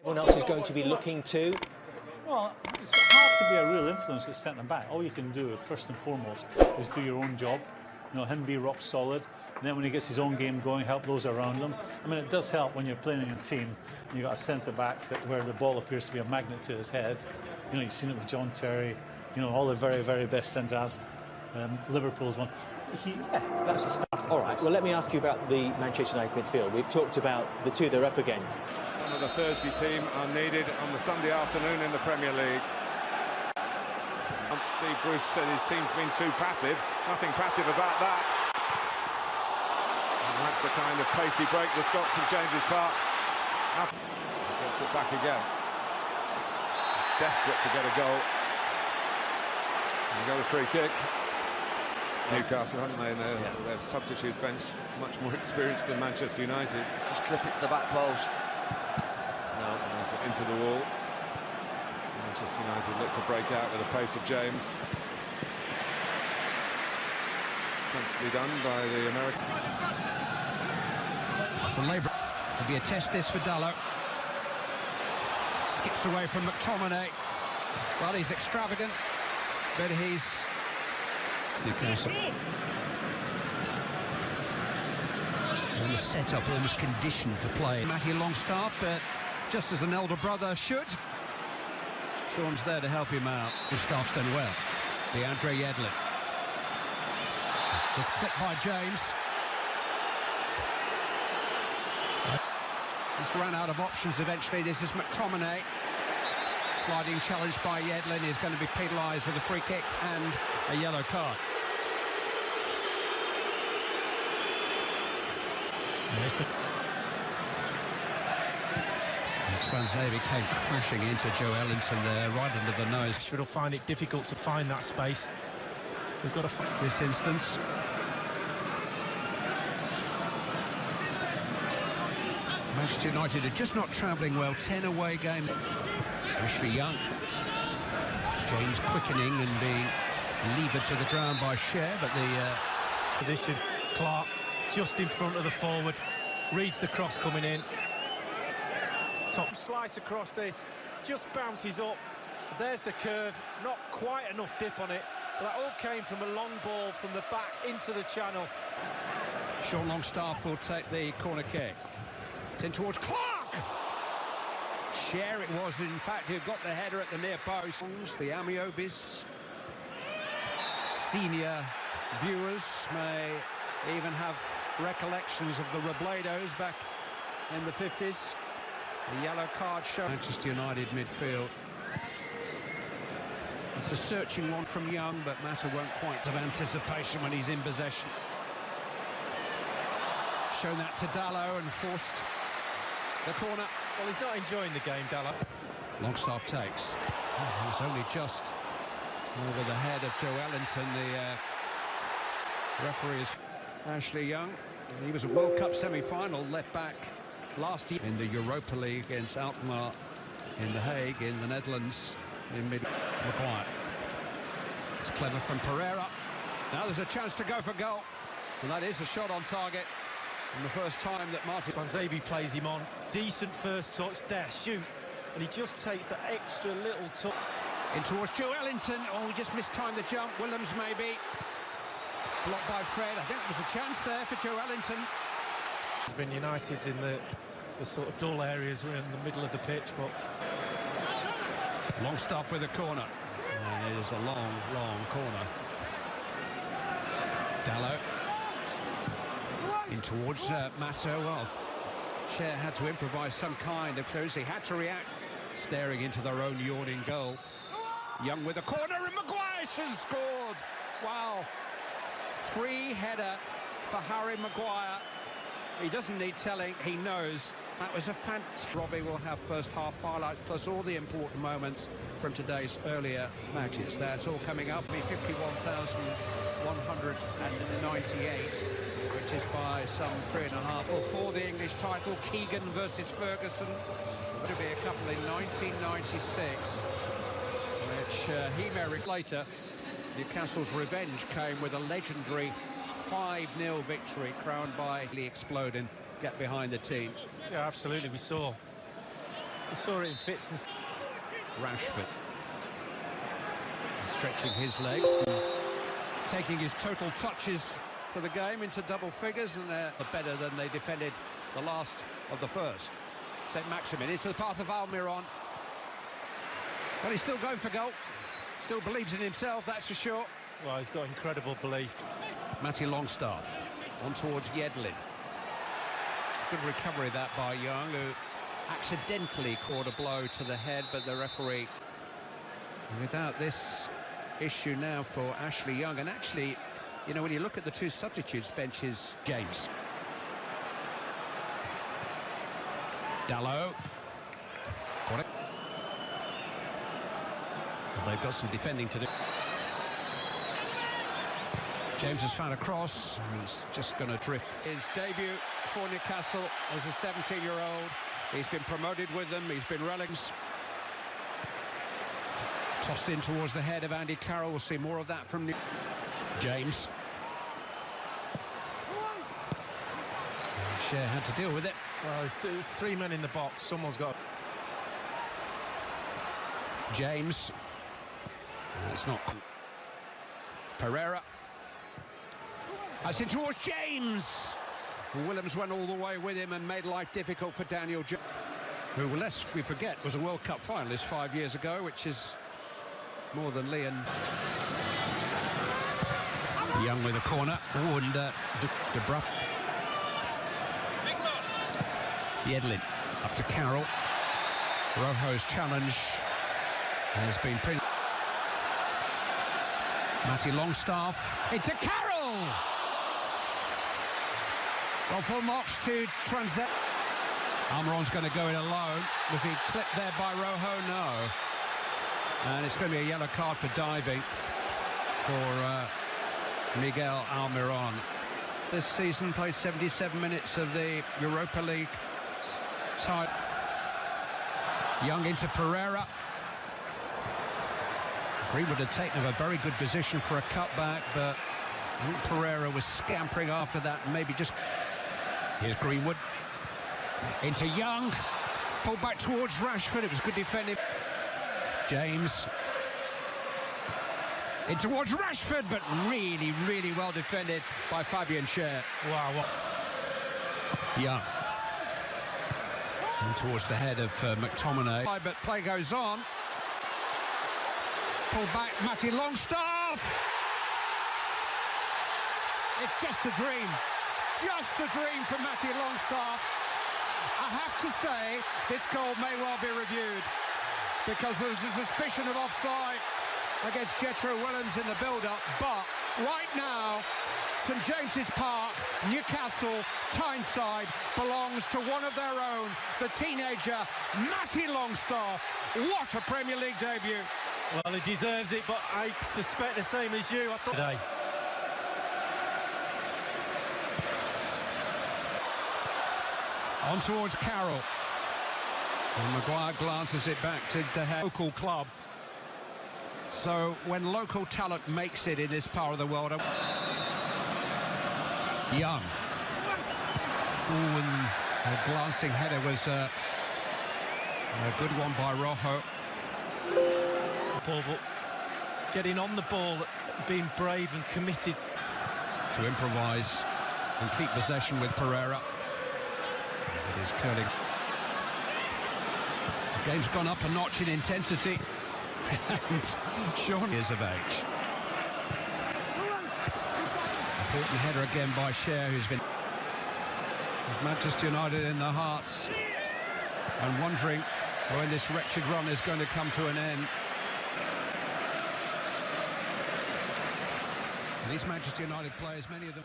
Everyone else is going to be looking to. Well, it's hard to be a real influence at centre back. All you can do, first and foremost, is do your own job. You know, him be rock solid, and then when he gets his own game going, help those around him. I mean, it does help when you're playing in a team and you've got a centre back where the ball appears to be a magnet to his head. You know, you've seen it with John Terry. You know, all the very, very best centre half. Liverpool's one. That's a start. All right, well, let me ask you about the Manchester United midfield. We've talked about the two they're up against. Some of the Thursday team are needed on the Sunday afternoon in the Premier League. Steve Bruce said his team's been too passive. Nothing passive about that. And that's the kind of pacey break that's got St James's Park. Gets it back again. Desperate to get a goal. And got a free kick. Newcastle, haven't they? Their substitute bench much more experienced than Manchester United. Just clip it to the back post. No, into the wall. Manchester United look to break out with the pace of James. Sensibly done by the American. So Labour could be a test this for Dalot. Skips away from McTominay. Well, he's extravagant, but he's Newcastle. And the setup almost conditioned to play. Matty Longstaff, but just as an elder brother should. Sean's there to help him out. Longstaff's done well. DeAndre Yedlin. Just clipped by James. He's run out of options eventually. This is McTominay. Sliding challenge by Yedlin is going to be penalised with a free kick and a yellow card. Twanzebe came crashing into Joe Ellington there, right under the nose. Will find it difficult to find that space. We've got to find this instance. Manchester United are just not travelling well. 10 away games. Ashley Young. James quickening and being levered to the ground by Cher, but the position. Clark just in front of the forward, reads the cross coming in. Top slice across this, just bounces up. There's the curve, not quite enough dip on it. But that all came from a long ball from the back into the channel. Sean Longstaff will take the corner kick. It's in towards Clark. Cher it was, in fact, who got the header at the near post. The Amiobis senior viewers may even have recollections of the Robledos back in the 50s. The yellow card shown. Manchester United midfield. It's a searching one from Young, but Mata won't quite have anticipation when he's in possession. Shown that to Dalot and forced the corner. Well, he's not enjoying the game, Dalot. Longstaff takes. Oh, he's only just over the head of Joe Ellington. The referee is Ashley Young. He was a World Cup semi-final, left back last year in the Europa League against Alkmaar in The Hague in the Netherlands in Maguire. It's clever from Pereira. Now there's a chance to go for goal, and that is a shot on target. And the first time that Martin Twanzebe plays him on. Decent first touch there, shoot, and he just takes that extra little touch. In towards Joe Ellington. Oh, he just mistimed the jump. Williams maybe. Blocked by Fred. I think there's a chance there for Joe Ellington. He's been United in the sort of dull areas. We're in the middle of the pitch, but Longstaff with a corner. And it is a long, long corner. Dalot. In towards Mata. Well, Cher had to improvise some kind of close. He had to react. Staring into their own yawning goal. Young with a corner, and Maguire has scored. Wow. Free header for Harry Maguire. He doesn't need telling, he knows. That was a fantastic. Robbie will have first half highlights plus all the important moments from today's earlier matches. That's all coming up. 51,198, which is by some 3.5 or 4 the English title. Keegan versus Ferguson. It'll be a couple in 1996, which he married later. Newcastle's revenge came with a legendary 5-0 victory, crowned by the exploding get behind the team. yeah, absolutely. We saw We saw it in fits and... Rashford stretching his legs and taking his total touches for the game into double figures, and they're better than they defended the last of the first. St. Maximin into the path of Almiron. Well, he's still going for goal. Still believes in himself, that's for sure. Well, he's got incredible belief. Matty Longstaff on towards Yedlin. It's a good recovery that by Young, who accidentally caught a blow to the head, but the referee... Without this issue now for Ashley Young, and actually, you know, when you look at the two substitutes benches, James. Dallow. Got it. Well, they've got some defending to do. James has found a cross. He's just going to drift. His debut for Newcastle as a 17-year-old. He's been promoted with them. He's been relics. Tossed in towards the head of Andy Carroll. We'll see more of that from James. Cher had to deal with it. Well, it's three men in the box. Someone's got... James. It's not... Pereira. That's in towards James. Williams went all the way with him and made life difficult for Daniel Jones, who, lest we forget, was a World Cup finalist 5 years ago, which is more than Leon. Young with a corner. Oh, and De Bruyne. Yedlin up to Carroll. Rojo's challenge has been pretty... Matty Longstaff into Carroll. Well, full marks to transit. Almiron's going to go in alone. Was he clipped there by Rojo? No. And it's going to be a yellow card for diving for Miguel Almiron. This season played 77 minutes of the Europa League tie. Young into Pereira. Greenwood had taken a very good position for a cutback, but I think Pereira was scampering after that, and maybe just... Here's Greenwood. Into Young. Pulled back towards Rashford. It was good defending. James. In towards Rashford, but really, really well defended by Fabian Cher. Wow. Young. And towards the head of McTominay. But play goes on. Pull back, Matty Longstaff. It's just a dream. Just a dream for Matty Longstaff. I have to say, this goal may well be reviewed, because there was a suspicion of offside against Jethro Williams in the build-up. But right now, St James's Park, Newcastle, Tyneside, belongs to one of their own, the teenager, Matty Longstaff. What a Premier League debut. Well, he deserves it, but I suspect the same as you. I thought today. On towards Carroll. And Maguire glances it back to the local club. So when local talent makes it in this part of the world... Young. Ooh, and a glancing header was a good one by Rojo. But getting on the ball, being brave and committed. To improvise and keep possession with Pereira. It is curling. The game's gone up a notch in intensity. And Sean is of age. Important header again by Cher, who's been with Manchester United in their hearts and wondering when this wretched run is going to come to an end. These Manchester United players, many of them...